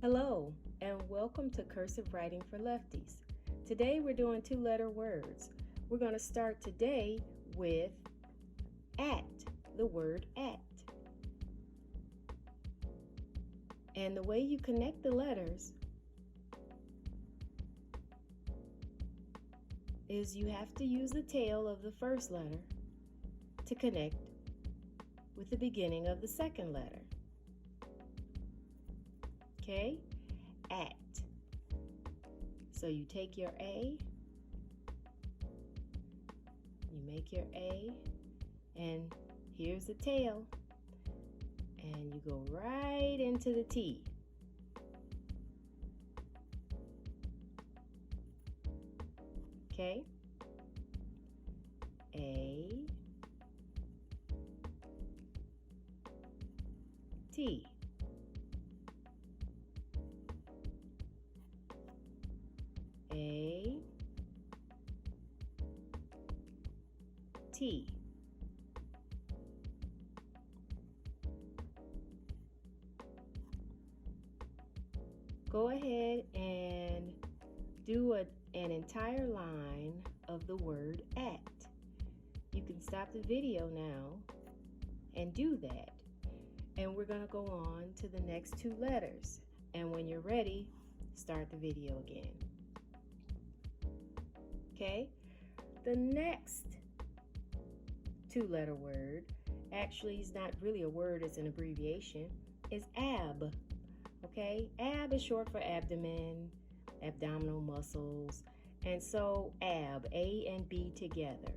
Hello, and welcome to Cursive Writing for Lefties. Today we're doing two-letter words. We're going to start today with at, the word at. And the way you connect the letters is you have to use the tail of the first letter to connect with the beginning of the second letter. Okay? At. So you take your A, you make your A, and here's the tail, and you go right into the T. Okay? A, T. A, T. Go ahead and do an entire line of the word at. You can stop the video now and do that. And we're going to go on to the next two letters. And when you're ready, start the video again. Okay? The next two-letter word, actually is not really a word, it's an abbreviation, is ab. Okay? Ab is short for abdomen, abdominal muscles, and so ab, A and B together.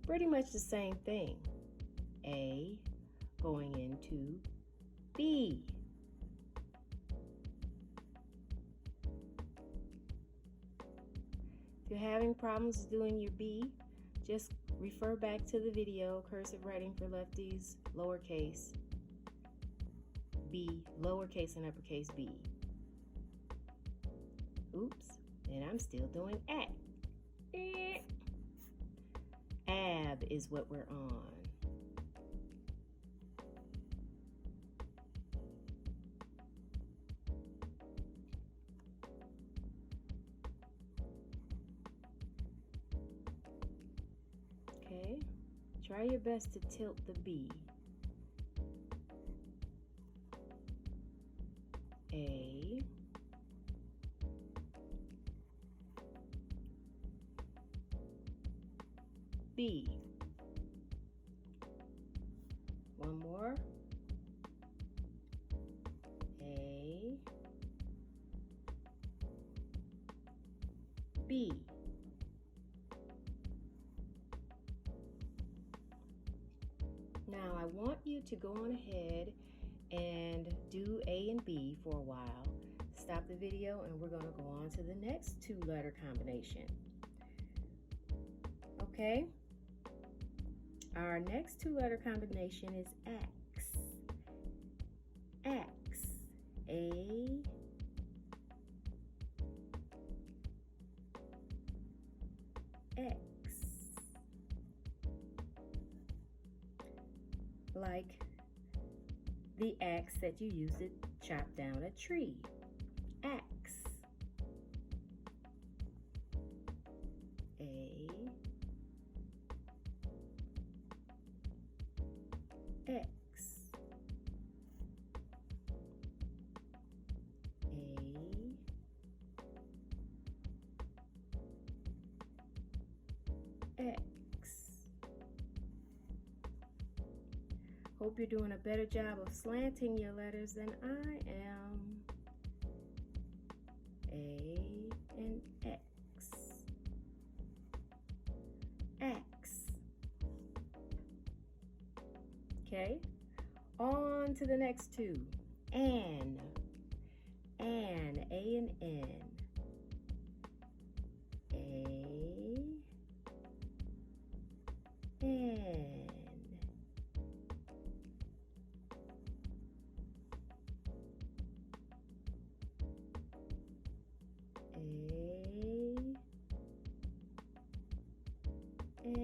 Pretty much the same thing. A going into B. If you're having problems doing your B, just refer back to the video, Cursive Writing for Lefties, lowercase b, lowercase and uppercase b. Oops, and I'm still doing at. Ab is what we're on. Okay, try your best to tilt the B. A, B. One more. A, B. Now I want you to go on ahead and do A and B for a while. Stop the video and we're going to go on to the next two-letter combination. Okay? Our next two-letter combination is X. X. A, X. Like the axe that you use to chop down a tree. Axe. A, X. A, X. Hope you're doing a better job of slanting your letters than I am. A and X. X. Okay, on to the next two. An. An, A and N. A, N. N. A,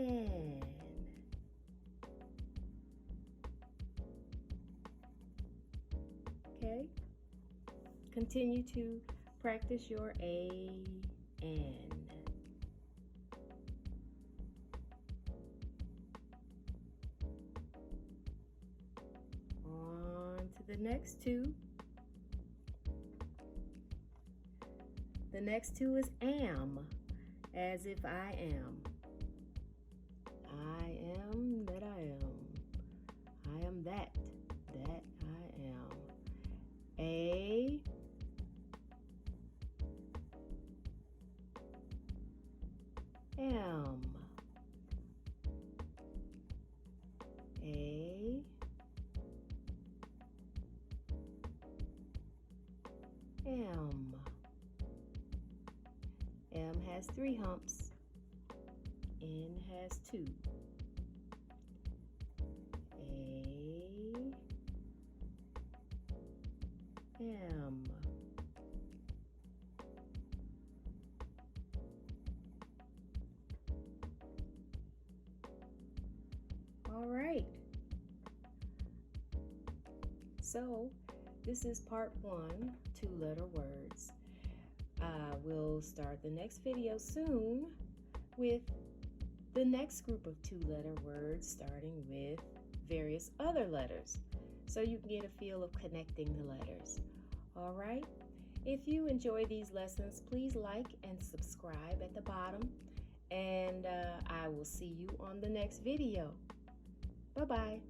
N. Okay? Continue to practice your A, N. On to the next two. The next two is am, as if I am. I am that I am. I am that I am. A, am. A, am. M has 3 humps. N has 2. A, M. All right. So this is part 1, 2-letter words. We'll start the next video soon with the next group of 2-letter words, starting with various other letters, so you can get a feel of connecting the letters. All right? If you enjoy these lessons, please like and subscribe at the bottom, and I will see you on the next video. Bye-bye.